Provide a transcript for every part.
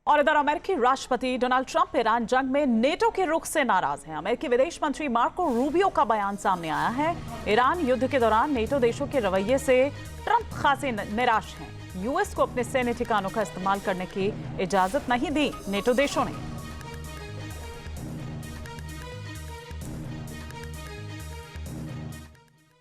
और इधर अमेरिकी राष्ट्रपति डोनाल्ड ट्रंप ईरान जंग में नेटो के रुख से नाराज हैं। अमेरिकी विदेश मंत्री मार्को रूबियो का बयान सामने आया है। ईरान युद्ध के दौरान नेटो देशों के रवैये से ट्रंप खासे निराश हैं। यूएस को अपने सैन्य ठिकानों का इस्तेमाल करने की इजाजत नहीं दी नेटो देशों ने।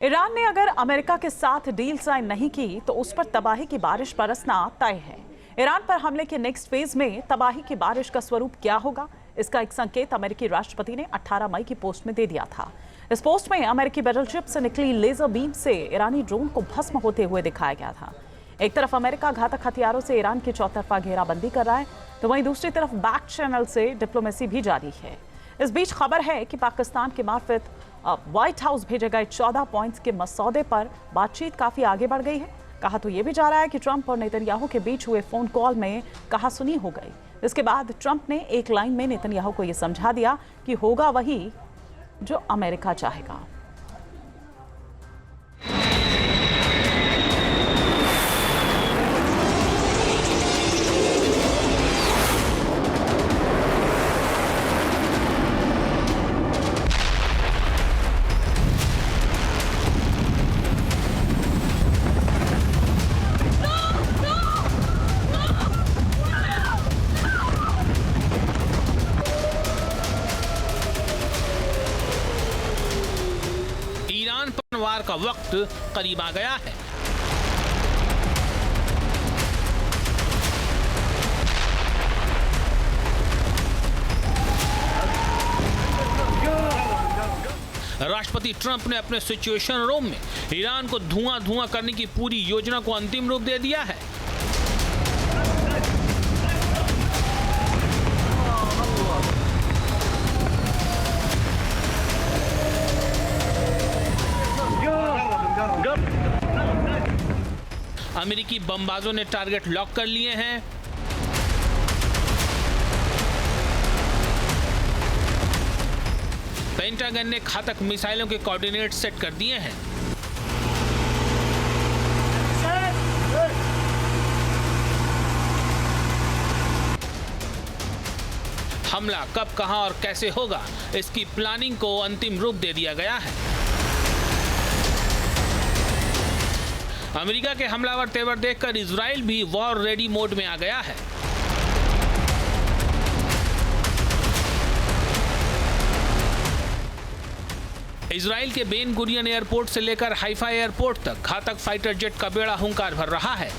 ईरान ने अगर अमेरिका के साथ डील साइन नहीं की तो उस पर तबाही की बारिश बरसना तय है। ईरान पर हमले के नेक्स्ट फेज में तबाही की बारिश का स्वरूप क्या होगा, इसका एक संकेत अमेरिकी राष्ट्रपति ने 18 मई की पोस्ट में दे दिया था। इस पोस्ट में अमेरिकी बैटलशिप से निकली लेजर बीम से ईरानी ड्रोन को भस्म होते हुए दिखाया गया था। एक तरफ अमेरिका घातक हथियारों से ईरान की चौतरफा घेराबंदी कर रहा है, तो वहीं दूसरी तरफ बैक चैनल से डिप्लोमेसी भी जारी है। इस बीच खबर है कि पाकिस्तान के मार्फत व्हाइट हाउस भेजे गए 14 पॉइंट्स के मसौदे पर बातचीत काफी आगे बढ़ गई है। कहा तो यह भी जा रहा है कि ट्रंप और नेतन्याहू के बीच हुए फोन कॉल में कहासुनी हो गई। इसके बाद ट्रंप ने एक लाइन में नेतन्याहू को यह समझा दिया कि होगा वही जो अमेरिका चाहेगा। वार का वक्त करीब आ गया है। राष्ट्रपति ट्रंप ने अपने सिचुएशन रूम में ईरान को धुआं करने की पूरी योजना को अंतिम रूप दे दिया है। अमेरिकी बमबाजों ने टारगेट लॉक कर लिए हैं। पेंटागन ने घातक मिसाइलों के कोऑर्डिनेट सेट कर दिए हैं। हमला कब, कहां और कैसे होगा, इसकी प्लानिंग को अंतिम रूप दे दिया गया है। अमेरिका के हमलावर तेवर देखकर इजराइल भी वॉर रेडी मोड में आ गया है। इजराइल के बेन गुरियन एयरपोर्ट से लेकर हाइफा एयरपोर्ट तक घातक फाइटर जेट का बेड़ा हुंकार भर रहा है।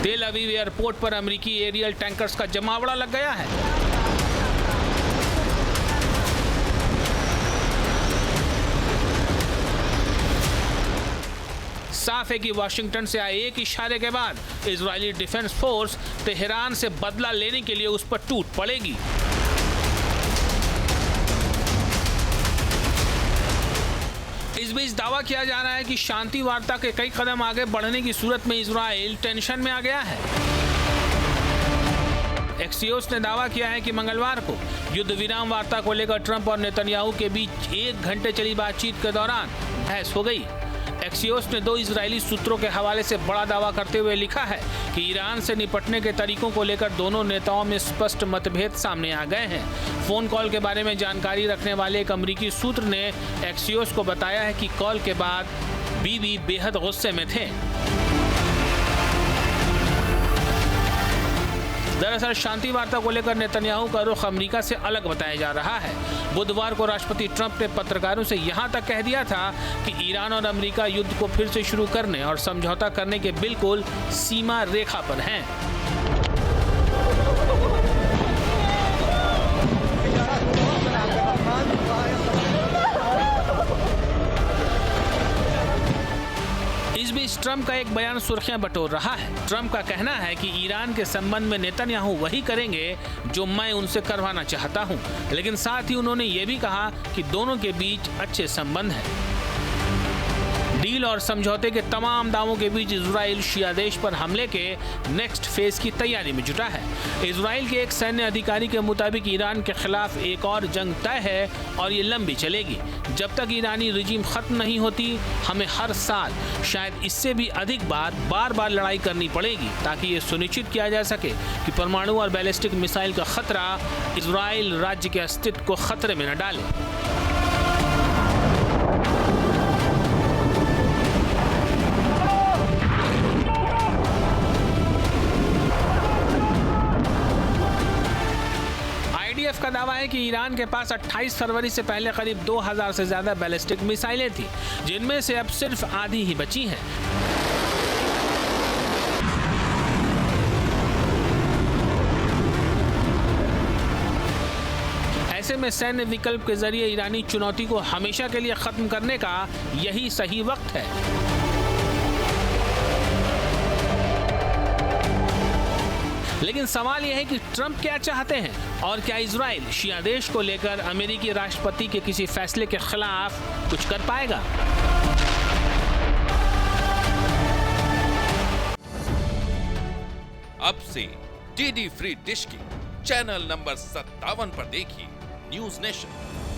तेल अवीव एयरपोर्ट पर अमेरिकी एरियल टैंकर्स का जमावड़ा लग गया है। साफ है कि वाशिंगटन से आए एक इशारे के बाद इजरायली डिफेंस फोर्स तेहरान से बदला लेने के लिए उस पर टूट पड़ेगी। इस बीच दावा किया जा रहा है कि शांति वार्ता के कई कदम आगे बढ़ने की सूरत में इजराइल टेंशन में आ गया है। एक्सियोस ने दावा किया है कि मंगलवार को युद्ध विराम वार्ता को लेकर ट्रंप और नेतन्याहू के बीच 1 घंटे चली बातचीत के दौरान बहस हो गई। एक्सियोस ने 2 इजरायली सूत्रों के हवाले से बड़ा दावा करते हुए लिखा है कि ईरान से निपटने के तरीकों को लेकर दोनों नेताओं में स्पष्ट मतभेद सामने आ गए हैं। फोन कॉल के बारे में जानकारी रखने वाले एक अमेरिकी सूत्र ने एक्सियोस को बताया है कि कॉल के बाद बीबी बेहद गुस्से में थे। दरअसल शांति वार्ता को लेकर नेतन्याहू का रुख अमेरिका से अलग बताया जा रहा है। बुधवार को राष्ट्रपति ट्रंप ने पत्रकारों से यहां तक कह दिया था कि ईरान और अमेरिका युद्ध को फिर से शुरू करने और समझौता करने के बिल्कुल सीमा रेखा पर हैं। इस बीच ट्रंप का एक बयान सुर्खियां बटोर रहा है। ट्रंप का कहना है कि ईरान के संबंध में नेतन्याहू वही करेंगे जो मैं उनसे करवाना चाहता हूं, लेकिन साथ ही उन्होंने ये भी कहा कि दोनों के बीच अच्छे संबंध हैं। डील डील और समझौते के तमाम दावों के बीच इजराइल शिया देश पर हमले के नेक्स्ट फेज की तैयारी में जुटा है। इजराइल के एक सैन्य अधिकारी के मुताबिक ईरान के खिलाफ एक और जंग तय है और ये लंबी चलेगी। जब तक ईरानी रिजीम खत्म नहीं होती, हमें हर साल शायद इससे भी अधिक बार बार लड़ाई करनी पड़ेगी ताकि ये सुनिश्चित किया जा सके कि परमाणु और बैलिस्टिक मिसाइल का खतरा इजराइल राज्य के अस्तित्व को खतरे में न डाले। आईडीएफ का दावा है कि ईरान के पास 28 फरवरी से पहले करीब 2000 से ज्यादा बैलिस्टिक मिसाइलें थी, जिनमें से अब सिर्फ आधी ही बची हैं। ऐसे में सैन्य विकल्प के जरिए ईरानी चुनौती को हमेशा के लिए खत्म करने का यही सही वक्त है। लेकिन सवाल यह है कि ट्रंप क्या चाहते हैं और क्या इजराइल शिया देश को लेकर अमेरिकी राष्ट्रपति के किसी फैसले के खिलाफ कुछ कर पाएगा? अब से डीडी फ्री डिश की चैनल नंबर 57 पर देखिए न्यूज नेशन।